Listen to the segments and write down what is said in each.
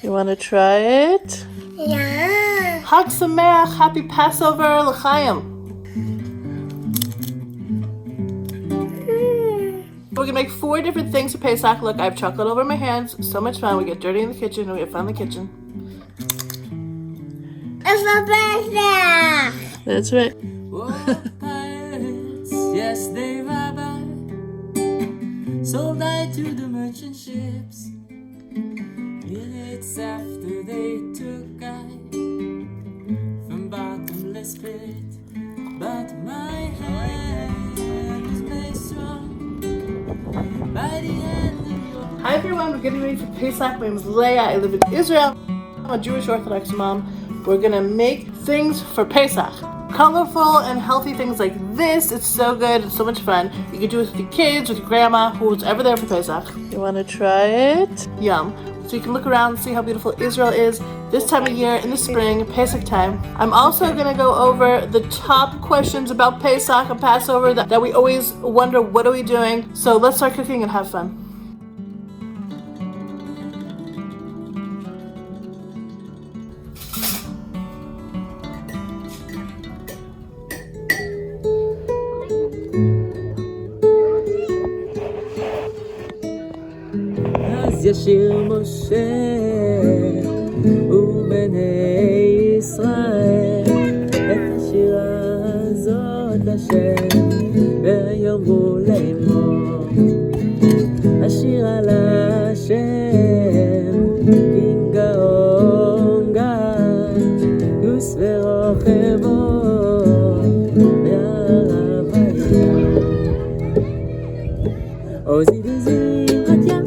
You want to try it? Yeah. Chag Sameach, happy Passover, l'chaim. We're gonna make 4 different things for Pesach. Look, I have chocolate over my hands. So much fun. We get dirty in the kitchen and we have fun in the kitchen. It's a Pesach. That's right. Pirates, yes, they rabbi, sold I to the merchant ships. Minutes after they took I from bottomless pit, but my hand was made strong by the hand of your. Hi everyone, we're getting ready for Pesach. My name is Leah. I live in Israel. I'm a Jewish Orthodox mom. We're gonna make things for Pesach. Colorful and healthy things like this. It's so good. It's so much fun. You can do it with your kids, with your grandma, who's ever there for Pesach. You want to try it? Yum. So you can look around and see how beautiful Israel is this time of year in the spring, Pesach time. I'm also going to go over the top questions about Pesach and Passover that we always wonder, what are we doing? So let's start cooking and have fun. אז ישיר משה ובני ישראל את השירה הזאת לשם ויאמרו לאמור השירה להשם כגאון גד כוס ורוחבו וערב הים עוזי בזמרת ים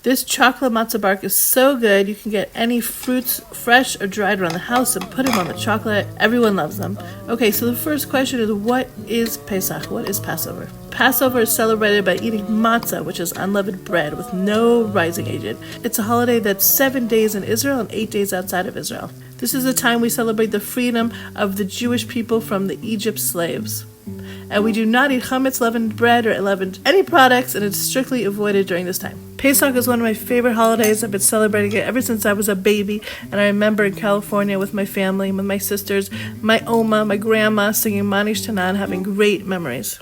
This chocolate matzah bark is so good. You can get any fruits fresh or dried around the house and put them on the chocolate. Everyone loves them. Okay, so the first question is, what is Pesach? What is Passover? Passover is celebrated by eating matzah, which is unleavened bread with no rising agent. It's a holiday that's 7 days in Israel and 8 days outside of Israel. This is the time we celebrate the freedom of the Jewish people from the Egypt slaves. And we do not eat chametz, leavened bread, or leavened any products, and it's strictly avoided during this time. Pesach is one of my favorite holidays. I've been celebrating it ever since I was a baby, and I remember in California with my family, with my sisters, my oma, my grandma, singing Manish Tanan, having great memories.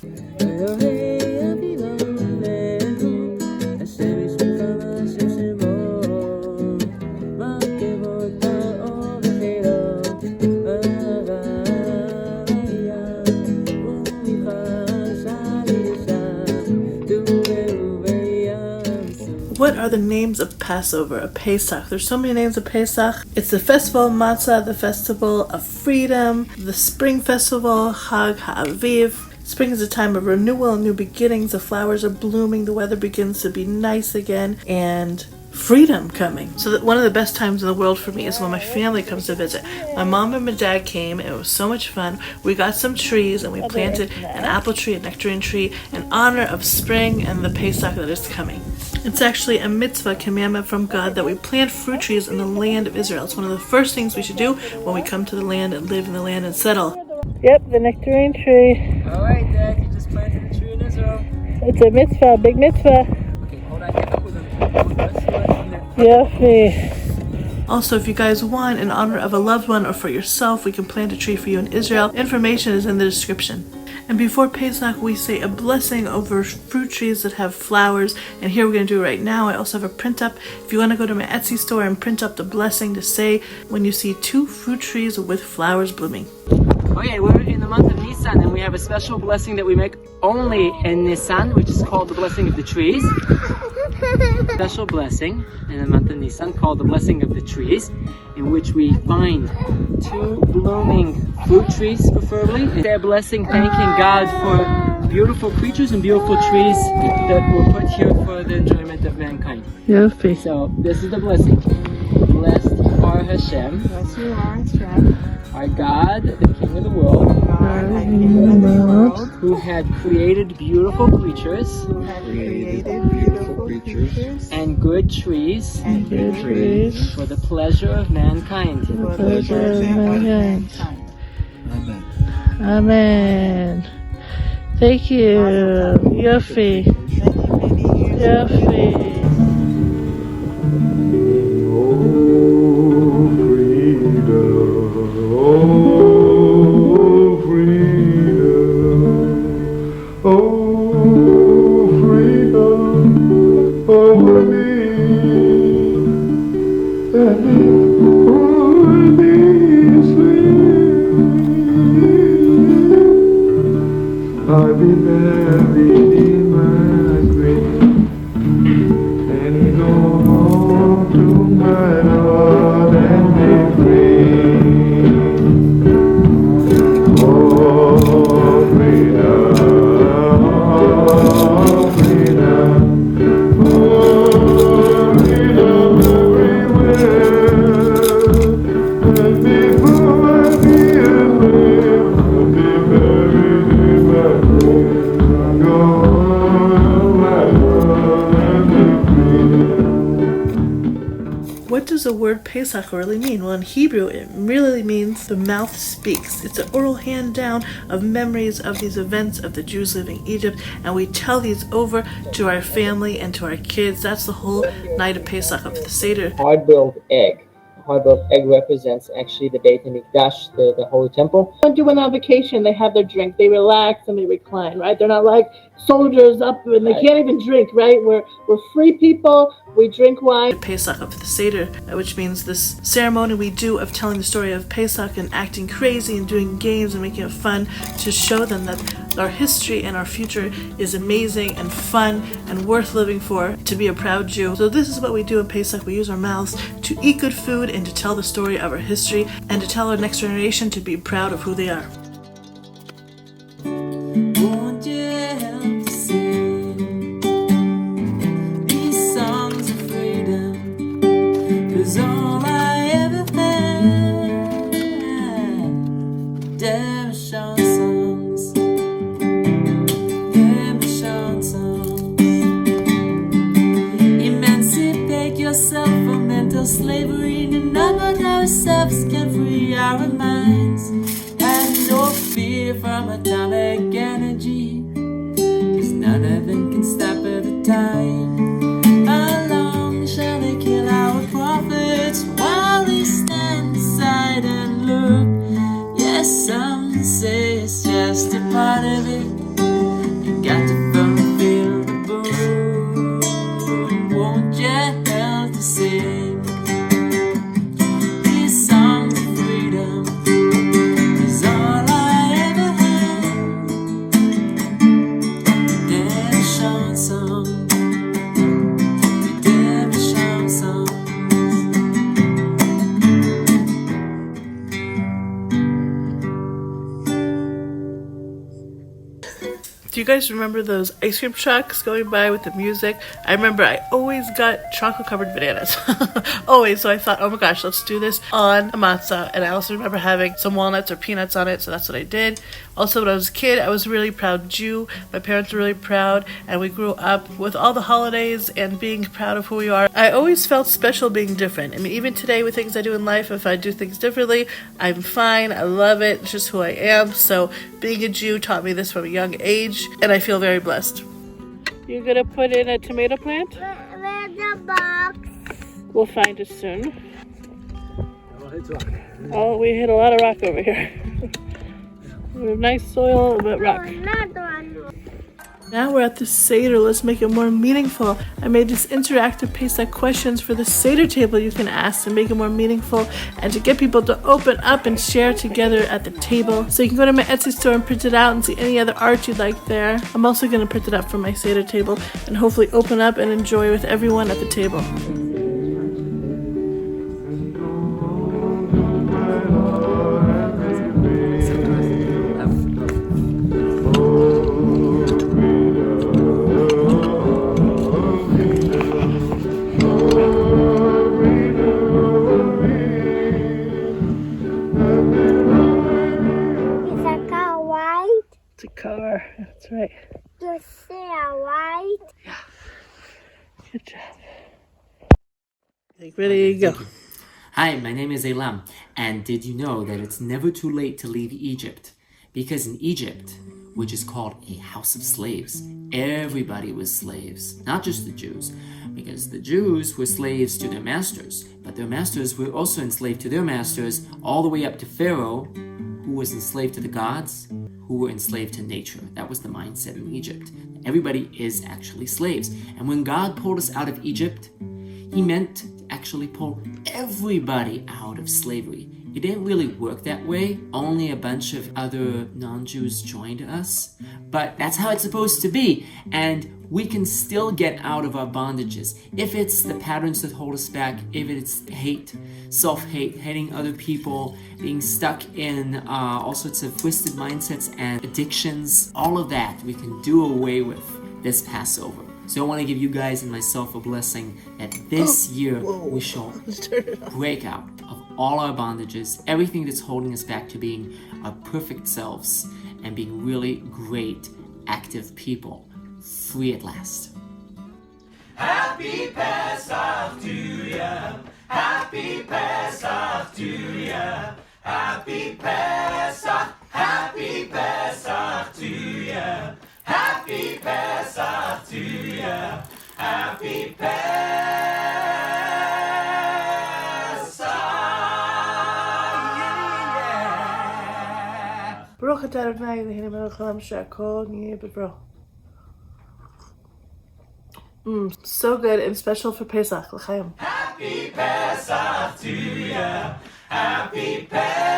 What are the names of Passover, of Pesach? There's so many names of Pesach. It's the festival of matzah, the festival of freedom, the spring festival, Chag HaAviv. Spring is a time of renewal and new beginnings. The flowers are blooming, the weather begins to be nice again, and freedom coming. So that one of the best times in the world for me is when my family comes to visit. My mom and my dad came, and it was so much fun. We got some trees and we planted an apple tree, a nectarine tree, in honor of spring and the Pesach that is coming. It's actually a mitzvah, commandment from God, that we plant fruit trees in the land of Israel. It's one of the first things we should do when we come to the land and live in the land and settle. Yep, the nectarine tree. Alright, Dad, you just planted a tree in Israel. It's a mitzvah, a big mitzvah. Okay, hold on, get up with them. Yummy. Also, if you guys want, in honor of a loved one or for yourself, we can plant a tree for you in Israel. Information is in the description. And before Pesach, we say a blessing over fruit trees that have flowers. And here we're going to do it right now. I also have a print up. If you want to go to my Etsy store and print up the blessing to say when you see 2 fruit trees with flowers blooming. Okay, we're in the month of Nisan, and we have a special blessing that we make only in Nisan, which is called the blessing of the trees. Special blessing in the month of Nisan called the blessing of the trees, in which we find 2 blooming fruit trees, preferably. They're blessing, thanking God for beautiful creatures and beautiful trees that were put here for the enjoyment of mankind. Yummy. So this is the blessing. Blessed are Hashem. Bless you are Hashem. Our God, the King of the world, who had created beautiful creatures, and good trees, for the pleasure of mankind. Amen. Thank you. Yofi. Yofi. I'll be buried in my grave and go home to my Lord and be free. Oh, freedom, oh, freedom, oh, freedom everywhere. And before I be alive, I'll be buried in my grave and go home to my Lord and be free. What does the word Pesach really mean? Well, in Hebrew, it really means the mouth speaks. It's an oral hand down of memories of these events of the Jews living in Egypt, and we tell these over to our family and to our kids. That's the whole night of Pesach, of the Seder. Hard-boiled egg. Hard-boiled egg represents actually the Beit HaMikdash, the Holy Temple. When they went on vacation, they have their drink, they relax and they recline, right? They're not like soldiers up and they can't even drink, right? We're free people, we drink wine. Pesach, of the Seder, which means this ceremony we do of telling the story of Pesach and acting crazy and doing games and making it fun to show them that our history and our future is amazing and fun and worth living for, to be a proud Jew. So this is what we do in Pesach. We use our mouths to eat good food and to tell the story of our history and to tell our next generation to be proud of who they are. Won't you help to sing these songs of freedom? 'Cause all I ever had, Devotion songs, Devotion songs. Emancipate yourself from mental slavery. None of ourselves can free our minds. And no fear from atomic energy, 'cause none of them can stop at a time. How long shall they kill our prophets while they stand aside and look? Yes, some say it's just a part of it. You got to fulfill the book. Won't you help to sing these songs of freedom? 'Cause all I ever had, Devotion songs, Devotion songs. Do you guys remember those ice cream trucks going by with the music? I remember I always got chocolate covered bananas. Always. So I thought, oh my gosh, let's do this on a matzah. And I also remember having some walnuts or peanuts on it. So that's what I did. Also, when I was a kid, I was a really proud Jew. My parents were really proud. And we grew up with all the holidays and being proud of who we are. I always felt special being different. I mean, even today with things I do in life, if I do things differently, I'm fine. I love it. It's just who I am. So being a Jew taught me this from a young age. And I feel very blessed. You're gonna put in a tomato plant? Where's the box? We'll find it soon. Oh, we hit a lot of rock over here. We have nice soil, but rock. Not one. Now we're at the Seder. Let's make it more meaningful. I made this interactive Pesach questions for the Seder table you can ask to make it more meaningful and to get people to open up and share together at the table. So you can go to my Etsy store and print it out and see any other art you'd like there. I'm also going to print it up for my Seder table and hopefully open up and enjoy with everyone at the table. Is a car white? It's a car. That's right. You see a white? Good job. Ready to go. Hi, my name is Elam, and did you know that it's never too late to leave Egypt? Because in Egypt, which is called a house of slaves, everybody was slaves, not just the Jews, because the Jews were slaves to their masters, but their masters were also enslaved to their masters, all the way up to Pharaoh, who was enslaved to the gods, who were enslaved to nature. That was the mindset in Egypt. Everybody is actually slaves. And when God pulled us out of Egypt, he meant to actually pull everybody out of slavery. It didn't really work that way. Only a bunch of other non-Jews joined us. But that's how it's supposed to be. And we can still get out of our bondages. If it's the patterns that hold us back, if it's hate, self-hate, hating other people, being stuck in all sorts of twisted mindsets and addictions, all of that we can do away with this Passover. So I want to give you guys and myself a blessing that this year we shall break out of all our bondages, everything that's holding us back to being our perfect selves and being really great, active people, free at last. Happy Pesach to ya. Happy Pesach to ya. Happy Pesach. Happy Pesach to ya. Happy Pesach to ya. Happy Pesach. Baruch atah Adonai Eloheinu melech haolam she'akol niyeh b'dvaro. So good and special for Pesach. L'chaim. Happy Pesach to ya. Happy Pesach.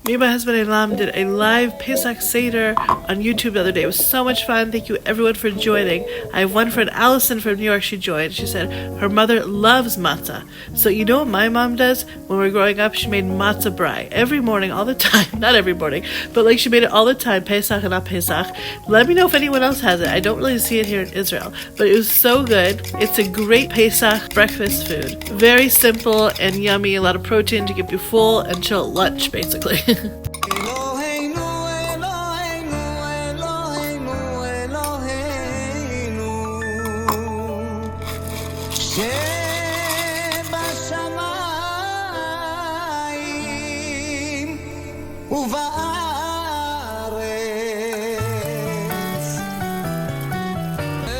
Me and my husband Elam did a live Pesach Seder on YouTube the other day. It was so much fun. Thank you everyone for joining. I have one friend, Allison from New York, she joined. She said her mother loves matzah. So you know what my mom does? When we were growing up, she made matzah brei every morning, all the time. Not every morning, but like she made it all the time, Pesach and not Pesach. Let me know if anyone else has it. I don't really see it here in Israel, but it was so good. It's a great Pesach breakfast food. Very simple and yummy, a lot of protein to keep you full until lunch, basically. Eloheinu, Eloheinu, Eloheinu, Eloheinu, שבשמיים ובארץ.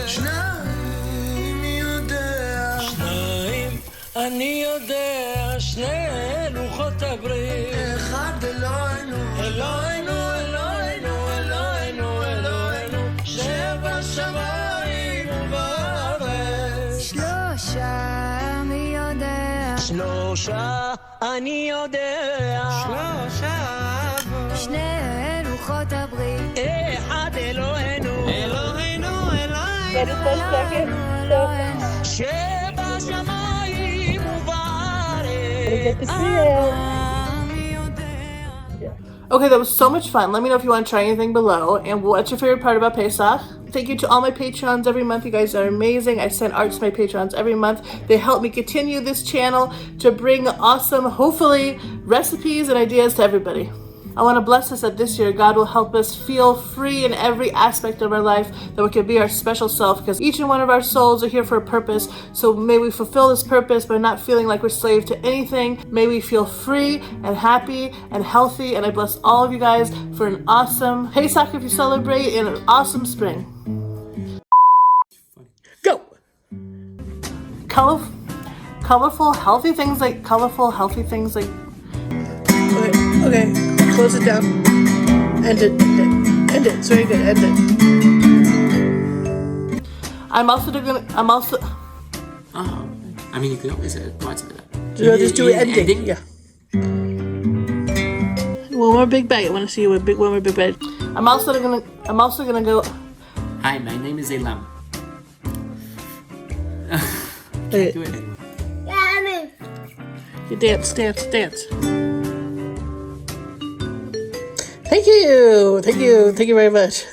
שניים יודע, שניים אני יודע, שני לוחות הברית. אחד אלוהינו, אלוהינו, אלוהינו, אלוהינו, אלוהינו, שבשמיים ובארץ. שלושה אני יודע, שלושה אני יודע, שלושה שני לוחות הברית, אחד אלוהינו, אלוהינו, אלוהינו, שבשמיים ובארץ. Okay, that was so much fun. Let me know if you want to try anything below. And what's your favorite part about Pesach? Thank you to all my Patreons every month. You guys are amazing. I send art to my Patreons every month. They help me continue this channel to bring awesome, hopefully, recipes and ideas to everybody. I want to bless us that this year God will help us feel free in every aspect of our life, that we can be our special self, because each and one of our souls are here for a purpose. So may we fulfill this purpose by not feeling like we're slave to anything. May we feel free and happy and healthy. And I bless all of you guys for an awesome Pesach if you celebrate, and an awesome spring. Go! Colorful, healthy things like Okay. Close it down. End it. It's very good. End it. I'm also. I mean, you can always add parts of that. Just do it ending. Yeah. One more big bite. I want to see one more big bite. I'm also gonna go. Hi, my name is Elam. Hey. Do it. You dance. Thank you very much.